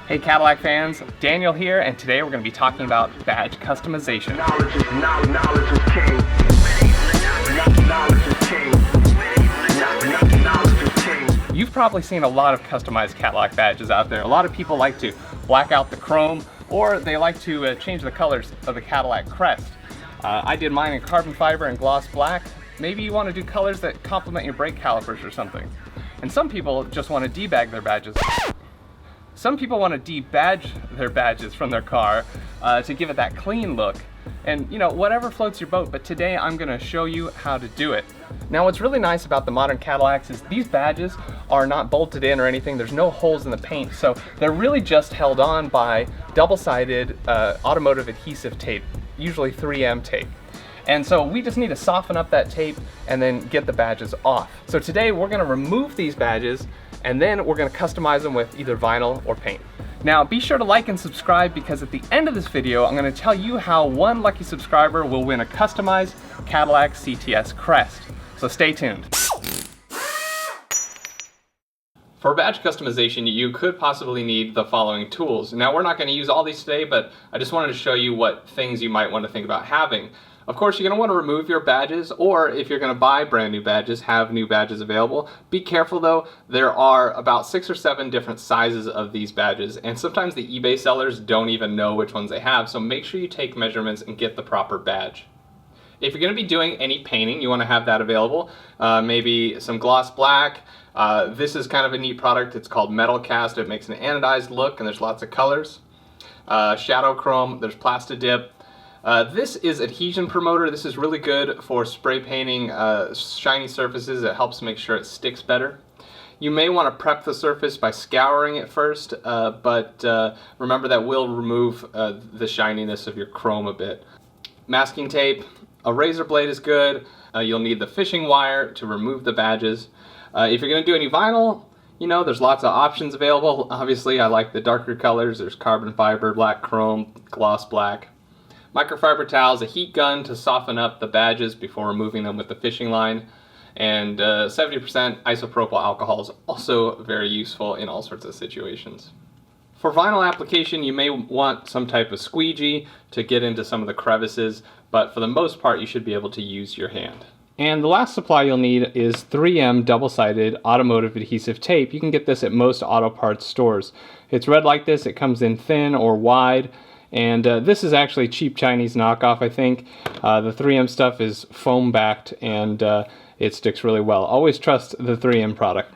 Hey Cadillac fans, Daniel here, and today we're going to be talking about badge customization. Knowledge is king. Knowledge is king. Knowledge is king. You've probably seen a lot of customized Cadillac badges out there. A lot of people like to black out the chrome, or they like to change the colors of the Cadillac Crest. I did mine in carbon fiber and gloss black. Maybe you want to do colors that complement your brake calipers or something. And some people just want to debag their badges. Some people want to debadge their badges from their car to give it that clean look. And you know, whatever floats your boat, but today I'm going to show you how to do it. Now what's really nice about the modern Cadillacs is these badges are not bolted in or anything. There's no holes in the paint, so they're really just held on by double-sided automotive adhesive tape, usually 3M tape. And so we just need to soften up that tape and then get the badges off. So today we're going to remove these badges and then we're going to customize them with either vinyl or paint. Now be sure to like and subscribe, because at the end of this video I'm going to tell you how one lucky subscriber will win a customized Cadillac CTS Crest. So stay tuned. For badge customization, you could possibly need the following tools. Now we're not going to use all these today, but I just wanted to show you what things you might want to think about having. Of course, you're going to want to remove your badges, or if you're going to buy brand new badges, have new badges available. Be careful though, there are about 6 or 7 different sizes of these badges, and sometimes the eBay sellers don't even know which ones they have, so make sure you take measurements and get the proper badge. If you're going to be doing any painting, you want to have that available. Maybe some gloss black. This is kind of a neat product. It's called Metal Cast. It makes an anodized look, and there's lots of colors. Shadow chrome, there's Plastidip. This is adhesion promoter. This is really good for spray painting shiny surfaces. It helps make sure it sticks better. You may want to prep the surface by scouring it first, but remember that will remove the shininess of your chrome a bit. Masking tape, a razor blade is good. You'll need the fishing wire to remove the badges. If you're going to do any vinyl, you know, there's lots of options available. Obviously, I like the darker colors. There's carbon fiber, black chrome, gloss black. Microfiber towels, a heat gun to soften up the badges before removing them with the fishing line, and 70% isopropyl alcohol is also very useful in all sorts of situations. For vinyl application, you may want some type of squeegee to get into some of the crevices, but for the most part you should be able to use your hand. And the last supply you'll need is 3M double-sided automotive adhesive tape. You can get this at most auto parts stores. It's red like this, it comes in thin or wide. And this is actually cheap Chinese knockoff, I think. The 3M stuff is foam backed and it sticks really well. Always trust the 3M product.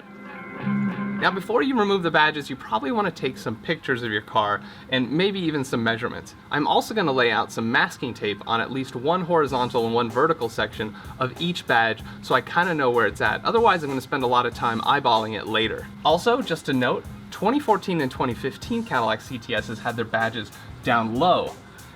Now before you remove the badges, you probably want to take some pictures of your car and maybe even some measurements. I'm also going to lay out some masking tape on at least one horizontal and one vertical section of each badge so I kind of know where it's at. Otherwise I'm going to spend a lot of time eyeballing it later. Also, just a note, 2014 and 2015 Cadillac CTSs had their badges down low,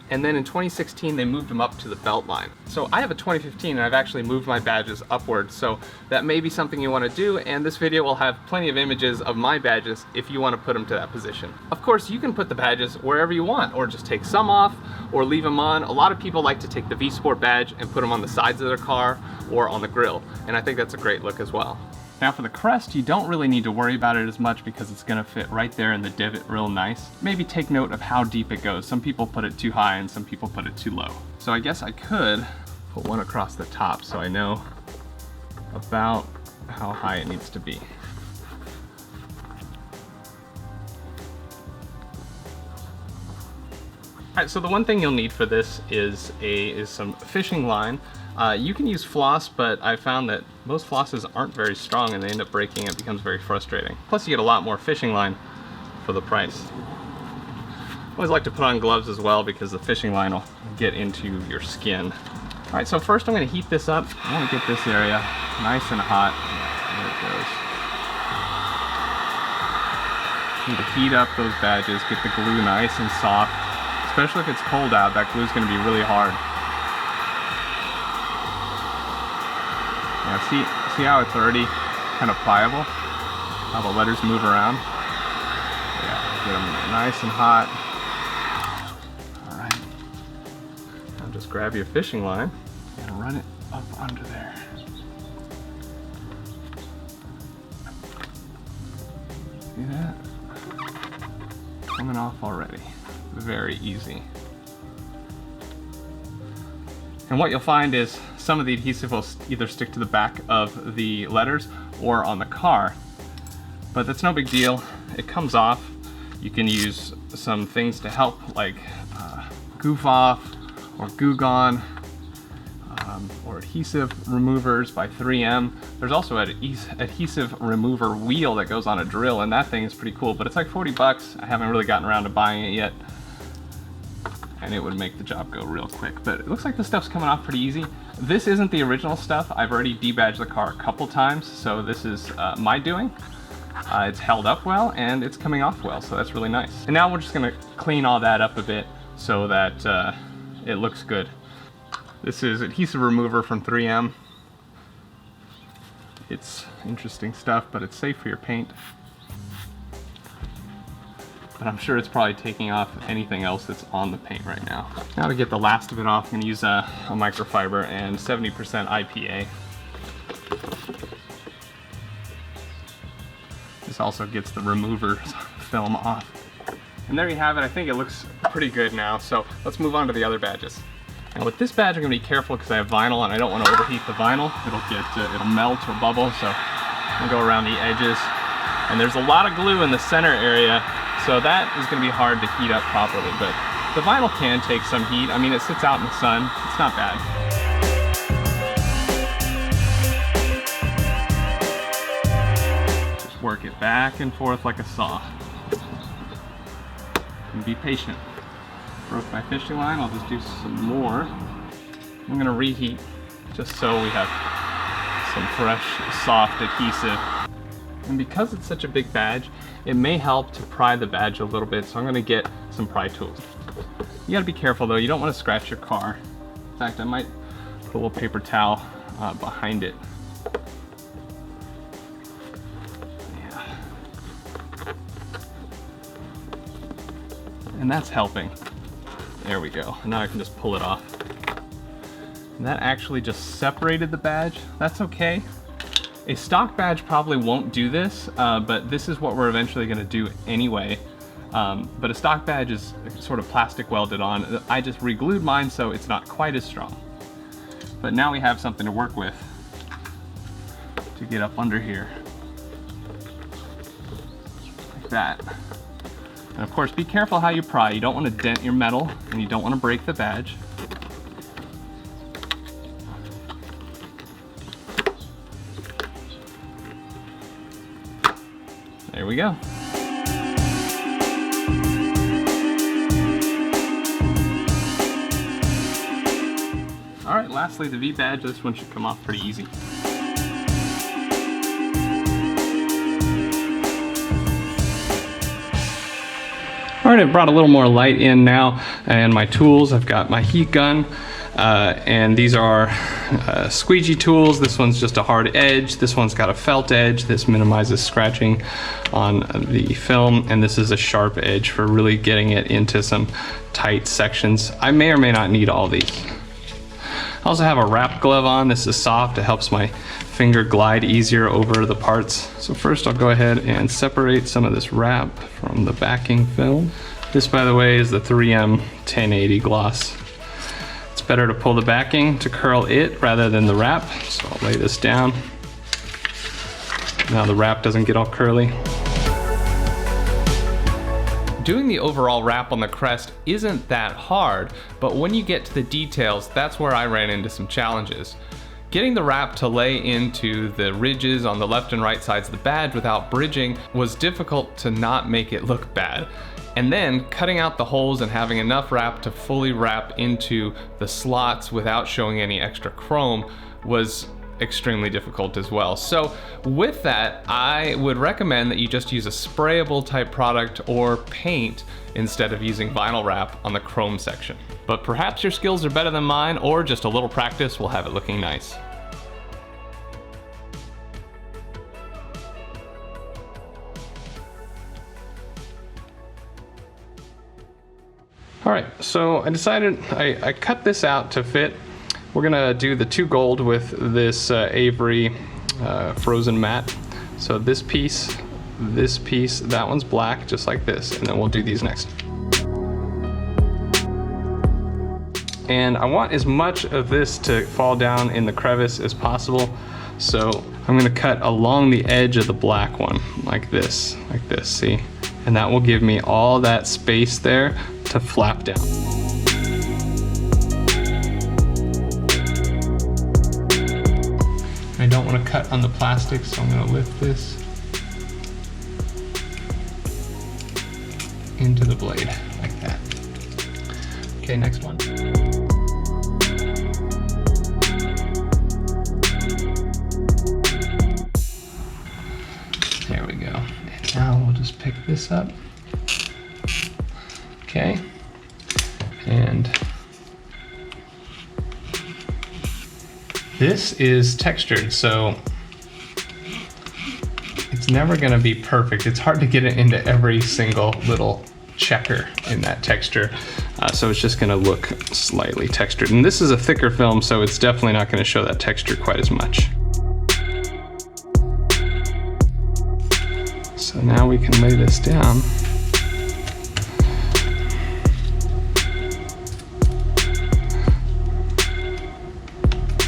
and then in 2016 they moved them up to the belt line. So I have a 2015 and I've actually moved my badges upward, so that may be something you want to do, and this video will have plenty of images of my badges if you want to put them to that position. Of course you can put the badges wherever you want, or just take some off or leave them on. A lot of people like to take the VSport badge and put them on the sides of their car or on the grill, and I think that's a great look as well. Now for the Crest, you don't really need to worry about it as much because it's going to fit right there in the divot real nice. Maybe take note of how deep it goes. Some people put it too high and some people put it too low. So I guess I could put one across the top so I know about how high it needs to be. Alright, so the one thing you'll need for this is some fishing line. You can use floss, but I found that most flosses aren't very strong and they end up breaking. It becomes very frustrating. Plus you get a lot more fishing line for the price. I always like to put on gloves as well because the fishing line will get into your skin. Alright, so first I'm going to heat this up. I want to get this area nice and hot. There it goes. Need to heat up those badges, get the glue nice and soft. Especially if it's cold out, that glue is going to be really hard. Yeah, see how it's already kind of pliable? How the letters move around? Yeah, get them nice and hot. Alright. Now just grab your fishing line and run it up under there. See that? coming off already. Very easy. And what you'll find is some of the adhesive will either stick to the back of the letters or on the car, but that's no big deal. It comes off. You can use some things to help, like Goof Off or Goo Gone, or adhesive removers by 3M. There's also an adhesive remover wheel that goes on a drill, and that thing is pretty cool, but it's like 40 bucks. I haven't really gotten around to buying it yet, and it would make the job go real quick. But it looks like the stuff's coming off pretty easy. This isn't the original stuff. I've already debadged the car a couple times, so this is my doing. It's held up well, and it's coming off well, so that's really nice. And now we're just gonna clean all that up a bit so that it looks good. This is adhesive remover from 3M. It's interesting stuff, but it's safe for your paint. But I'm sure it's probably taking off anything else that's on the paint right now. Now to get the last of it off, I'm gonna use a microfiber and 70% IPA. This also gets the remover film off. And there you have it. I think it looks pretty good now. So let's move on to the other badges. Now with this badge, I'm gonna be careful because I have vinyl and I don't want to overheat the vinyl. It'll melt or bubble. So I'm gonna go around the edges. And there's a lot of glue in the center area, so that is gonna be hard to heat up properly. But the vinyl can take some heat. I mean, it sits out in the sun. It's not bad. Just work it back and forth like a saw. And be patient. Broke my fishing line, I'll just do some more. I'm gonna reheat just so we have some fresh, soft adhesive. And because it's such a big badge, it may help to pry the badge a little bit, so I'm gonna get some pry tools. You gotta be careful though, you don't wanna scratch your car. In fact, I might put a little paper towel behind it. Yeah. And that's helping. There we go. And now I can just pull it off. And that actually just separated the badge. That's okay. A stock badge probably won't do this, but this is what we're eventually gonna do anyway. But a stock badge is sort of plastic welded on. I just re-glued mine so it's not quite as strong. But now we have something to work with to get up under here. Like that. And of course, be careful how you pry. You don't want to dent your metal, and you don't want to break the badge. There we go. All right, lastly, the V badge. This one should come off pretty easy. All right, I've brought a little more light in now, and my tools. I've got my heat gun, and these are squeegee tools. This one's just a hard edge. This one's got a felt edge. This minimizes scratching on the film, and this is a sharp edge for really getting it into some tight sections. I may or may not need all these. I also have a wrap glove on. This is soft. It helps my finger glide easier over the parts. So first I'll go ahead and separate some of this wrap from the backing film. This, by the way, is the 3M 1080 gloss. It's better to pull the backing to curl it rather than the wrap. So I'll lay this down. Now the wrap doesn't get all curly. Doing the overall wrap on the Crest isn't that hard, but when you get to the details, that's where I ran into some challenges. Getting the wrap to lay into the ridges on the left and right sides of the badge without bridging was difficult to not make it look bad. And then cutting out the holes and having enough wrap to fully wrap into the slots without showing any extra chrome was extremely difficult as well. So with that, I would recommend that you just use a sprayable type product or paint instead of using vinyl wrap on the chrome section. But perhaps your skills are better than mine, or just a little practice will have it looking nice. All right, so I decided I cut this out to fit. We're gonna do the 2 gold with this Avery frozen matte. So this piece, this piece, that one's black, just like this, and then we'll do these next. And I want as much of this to fall down in the crevice as possible. So I'm gonna cut along the edge of the black one, like this, see? And that will give me all that space there to flap down. I don't want to cut on the plastic, so I'm going to lift this into the blade, like that. Okay, next one. There we go. And now we'll just pick this up. Okay. And this is textured, so it's never gonna be perfect. It's hard to get it into every single little checker in that texture. So it's just gonna look slightly textured. And this is a thicker film, so it's definitely not gonna show that texture quite as much. So now we can lay this down.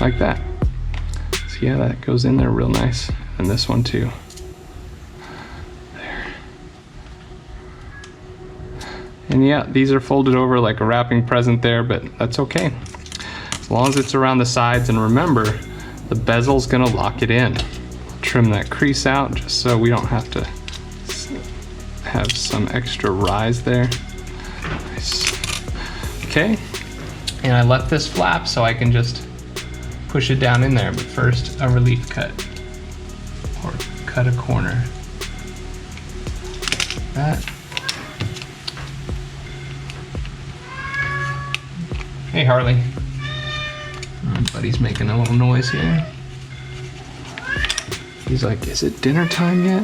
Like that. See how that goes in there real nice? And this one too. There. And yeah, these are folded over like a wrapping present there, but that's okay. As long as it's around the sides, and remember, the bezel's gonna lock it in. Trim that crease out just so we don't have to have some extra rise there. Nice. Okay, and I let this flap so I can just push it down in there, but first a relief cut, or cut a corner. Like that. Hey Harley. Oh, buddy's making a little noise here. He's like, is it dinner time yet?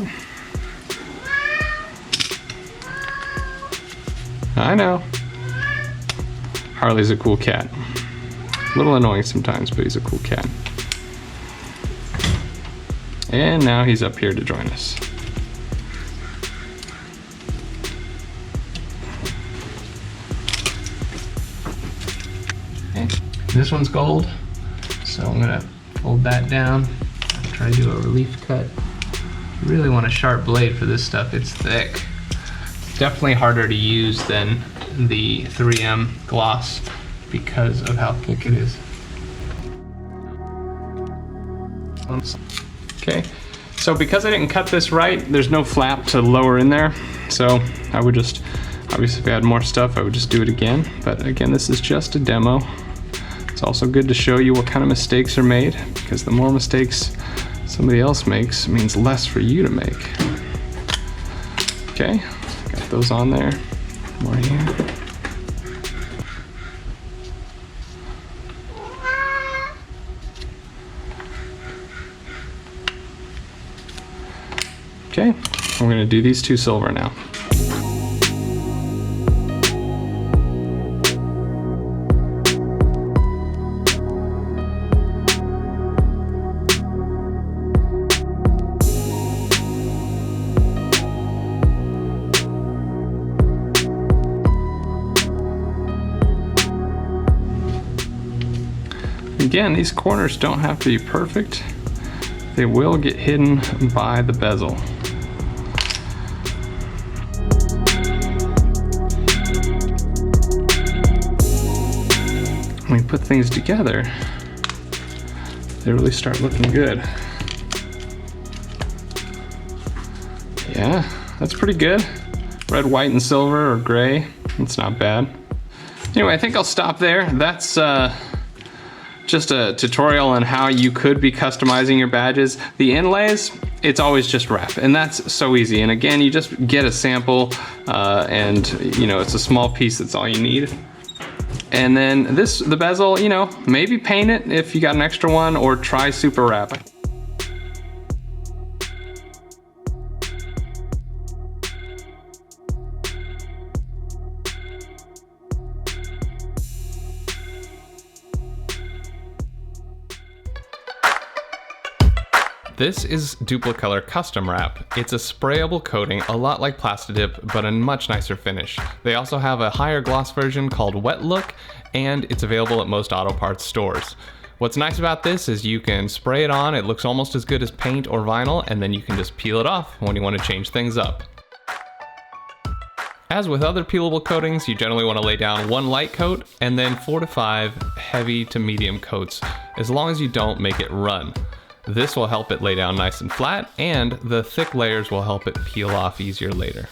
I know. Harley's a cool cat. A little annoying sometimes, but he's a cool cat. And now he's up here to join us. Okay. This one's gold, so I'm gonna fold that down. Try to do a relief cut. You really want a sharp blade for this stuff. It's thick. It's definitely harder to use than the 3M gloss because of how thick it is. Okay, so because I didn't cut this right, there's no flap to lower in there. So I would just, obviously if I had more stuff, I would just do it again. But again, this is just a demo. It's also good to show you what kind of mistakes are made, because the more mistakes somebody else makes means less for you to make. Okay, got those on there. More here. Okay, we're gonna do these two silver now. Again, these corners don't have to be perfect. They will get hidden by the bezel. When we put things together, they really start looking good. Yeah, that's pretty good. Red, white, and silver, or gray. It's not bad. Anyway, I think I'll stop there. That's just a tutorial on how you could be customizing your badges. The inlays, it's always just wrap, and that's so easy. And again, you just get a sample, and you know, it's a small piece, that's all you need. And then the bezel, you know, maybe paint it if you got an extra one, or try super wrap. This is Duplicolor Custom Wrap. It's a sprayable coating, a lot like Plastidip, but a much nicer finish. They also have a higher gloss version called Wet Look, and it's available at most auto parts stores. What's nice about this is you can spray it on, it looks almost as good as paint or vinyl, and then you can just peel it off when you want to change things up. As with other peelable coatings, you generally want to lay down 1 light coat and then 4 to 5 heavy to medium coats, as long as you don't make it run. This will help it lay down nice and flat, and the thick layers will help it peel off easier later.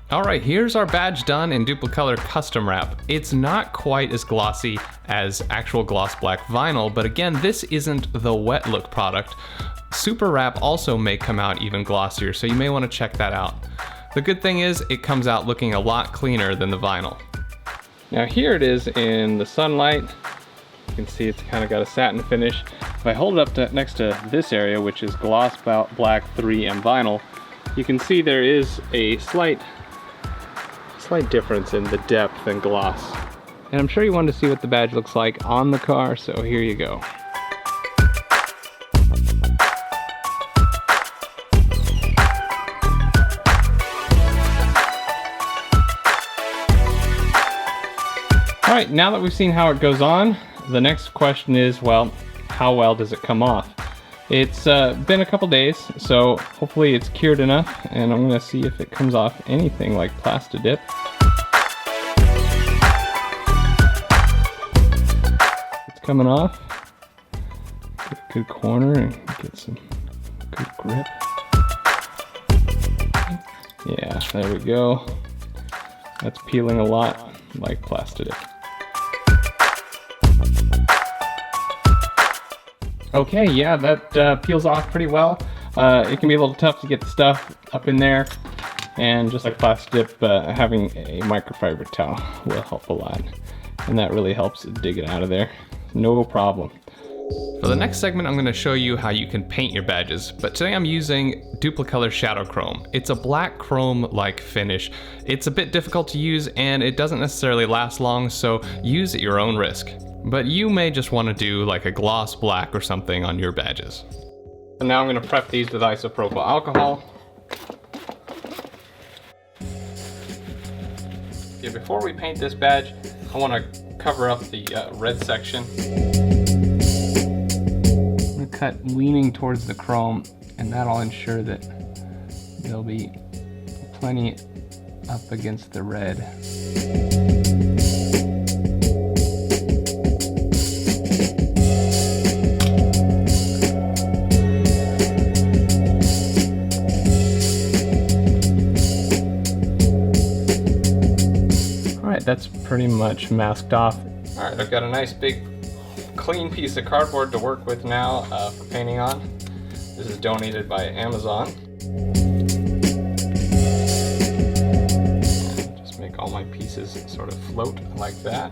Alright, here's our badge done in Duplicolor Custom Wrap. It's not quite as glossy as actual gloss black vinyl, but again, this isn't the Wet Look product. Super Wrap also may come out even glossier, so you may want to check that out. The good thing is it comes out looking a lot cleaner than the vinyl. Now here it is in the sunlight. You can see it's kind of got a satin finish. If I hold it up next to this area, which is gloss black 3M vinyl, you can see there is a slight difference in the depth and gloss. And I'm sure you wanted to see what the badge looks like on the car, so here you go. Alright, now that we've seen how it goes on, the next question is, well, how well does it come off? It's been a couple days, so hopefully it's cured enough, and I'm going to see if it comes off anything like Plastidip. It's coming off. Get a good corner and get some good grip. Yeah, there we go. That's peeling a lot like Plastidip. Okay, yeah, that peels off pretty well. It can be a little tough to get the stuff up in there, and just like Plastidip, having a microfiber towel will help a lot, and that really helps dig it out of there. No problem. For the next segment, I'm going to show you how you can paint your badges, but today I'm using Duplicolor Shadow Chrome. It's a black chrome-like finish. It's a bit difficult to use, and it doesn't necessarily last long, so use at your own risk. But you may just want to do like a gloss black or something on your badges. And now I'm going to prep these with isopropyl alcohol. Okay, before we paint this badge, I want to cover up the red section. I'm going to cut leaning towards the chrome, and that'll ensure that there'll be plenty up against the red. That's pretty much masked off. All right, I've got a nice big clean piece of cardboard to work with now for painting on. This is donated by Amazon. Just make all my pieces sort of float like that.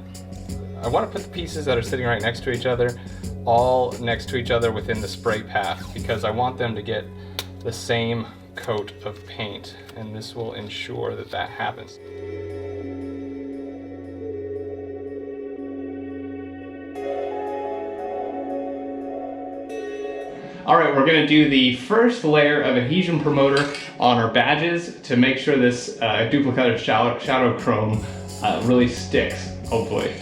I want to put the pieces that are sitting right next to each other all next to each other within the spray path, because I want them to get the same coat of paint, and this will ensure that that happens. All right, we're gonna do the first layer of adhesion promoter on our badges to make sure this Duplicolor Shadow Chrome really sticks, hopefully.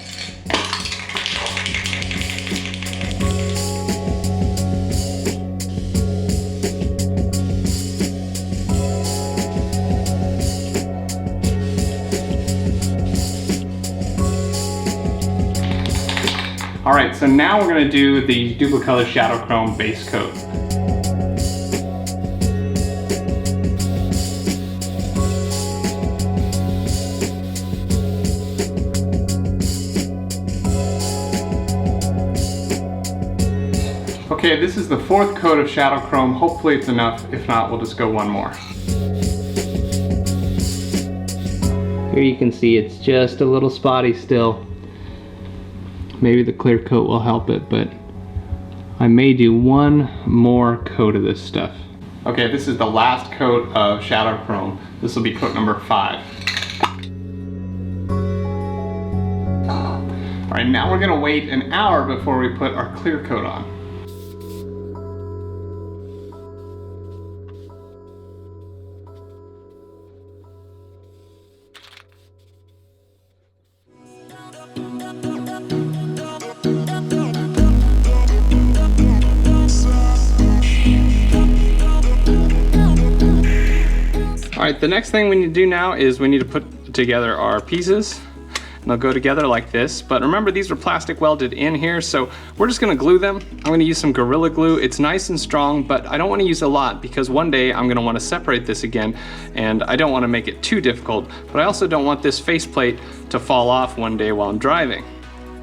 All right, so now we're gonna do the Duplicolor Shadow Chrome base coat. Okay, this is the 4th coat of Shadow Chrome. Hopefully it's enough. If not, we'll just go one more. Here you can see it's just a little spotty still. Maybe the clear coat will help it, but I may do one more coat of this stuff. Okay, this is the last coat of Shadow Chrome. This will be coat number 5. All right, now we're gonna wait an hour before we put our clear coat on. right, the next thing we need to do now is we need to put together our pieces. And they'll go together like this. But remember, these are plastic welded in here, so we're just gonna glue them. I'm gonna use some Gorilla Glue. It's nice and strong, but I don't wanna use a lot because one day I'm gonna wanna separate this again, and I don't wanna make it too difficult, but I also don't want this faceplate to fall off one day while I'm driving.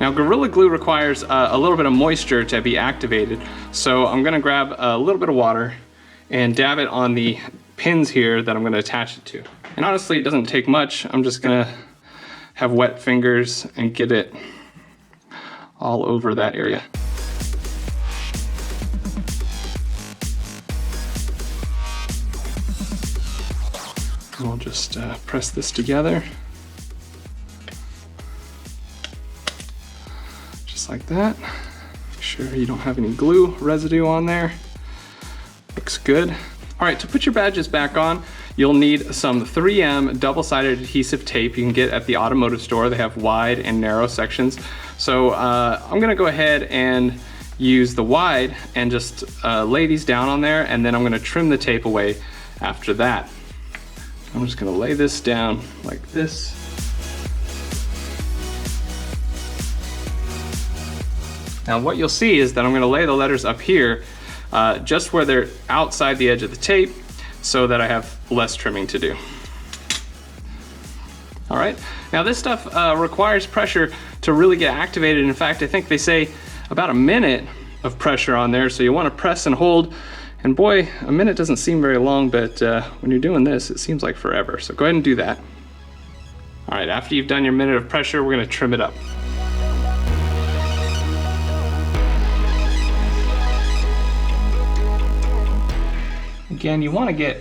Now, Gorilla Glue requires a little bit of moisture to be activated, so I'm gonna grab a little bit of water and dab it on the pins here that I'm gonna attach it to. And honestly, it doesn't take much. I'm just gonna have wet fingers and get it all over that area. And we'll just press this together. Just like that. Make sure you don't have any glue residue on there. Looks good. All right, to put your badges back on, you'll need some 3M double-sided adhesive tape you can get at the automotive store. They have wide and narrow sections. So I'm gonna go ahead and use the wide and just lay these down on there, and then I'm gonna trim the tape away after that. I'm just gonna lay this down like this. Now what you'll see is that I'm gonna lay the letters up here just where they're outside the edge of the tape so that I have less trimming to do. All right, now this stuff requires pressure to really get activated. In fact, I think they say about a minute of pressure on there, so you wanna press and hold. And boy, a minute doesn't seem very long, but when you're doing this, it seems like forever. So go ahead and do that. All right, after you've done your minute of pressure, we're gonna trim it up. Again, you want to get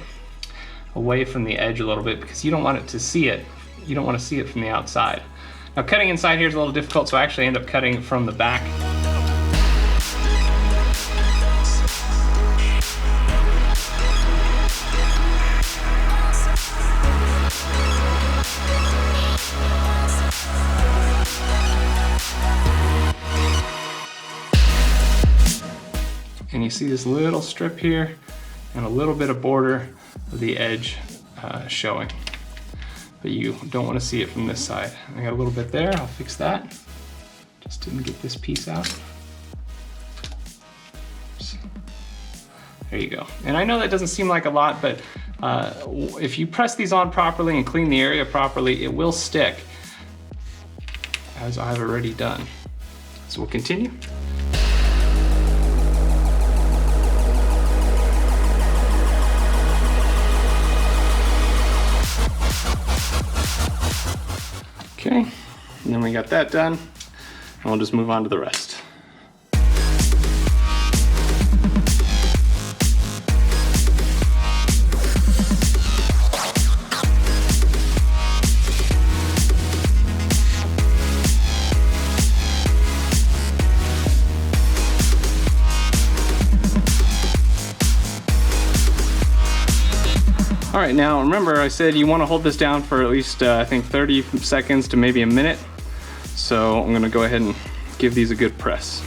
away from the edge a little bit because you don't want it to see it. You don't want to see it from the outside. Now cutting inside here is a little difficult, so I actually end up cutting from the back. And you see this little strip here and a little bit of border of the edge showing. But you don't want to see it from this side. I got a little bit there, I'll fix that. Just didn't get this piece out. There you go. And I know that doesn't seem like a lot, but if you press these on properly and clean the area properly, it will stick, as I've already done. So we'll continue. Okay, and then we got that done, and we'll just move on to the rest. All right, now remember I said you want to hold this down for at least I think 30 seconds to maybe a minute. So I'm gonna go ahead and give these a good press.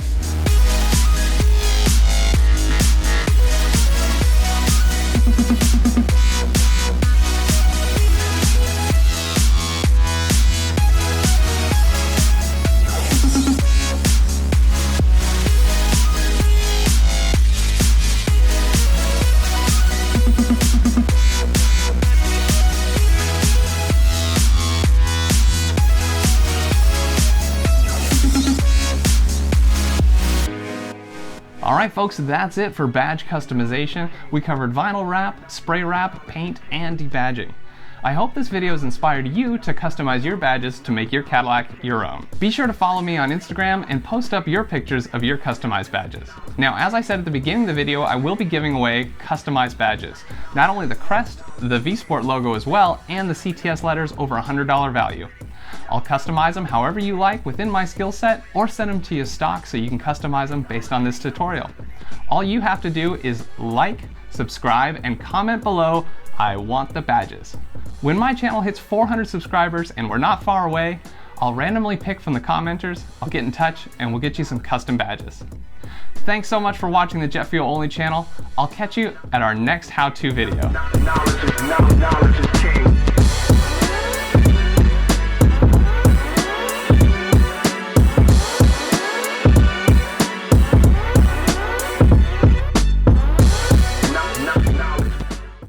Alright folks, that's it for badge customization. We covered vinyl wrap, spray wrap, paint, and debadging. I hope this video has inspired you to customize your badges to make your Cadillac your own. Be sure to follow me on Instagram and post up your pictures of your customized badges. Now, as I said at the beginning of the video, I will be giving away customized badges. Not only the Crest, the VSport logo as well, and the CTS letters over $100 value. I'll customize them however you like within my skill set, or send them to you stock so you can customize them based on this tutorial. All you have to do is like, subscribe, and comment below, "I want the badges." When my channel hits 400 subscribers, and we're not far away, I'll randomly pick from the commenters, I'll get in touch, and we'll get you some custom badges. Thanks so much for watching the Jet Fuel Only channel. I'll catch you at our next how-to video.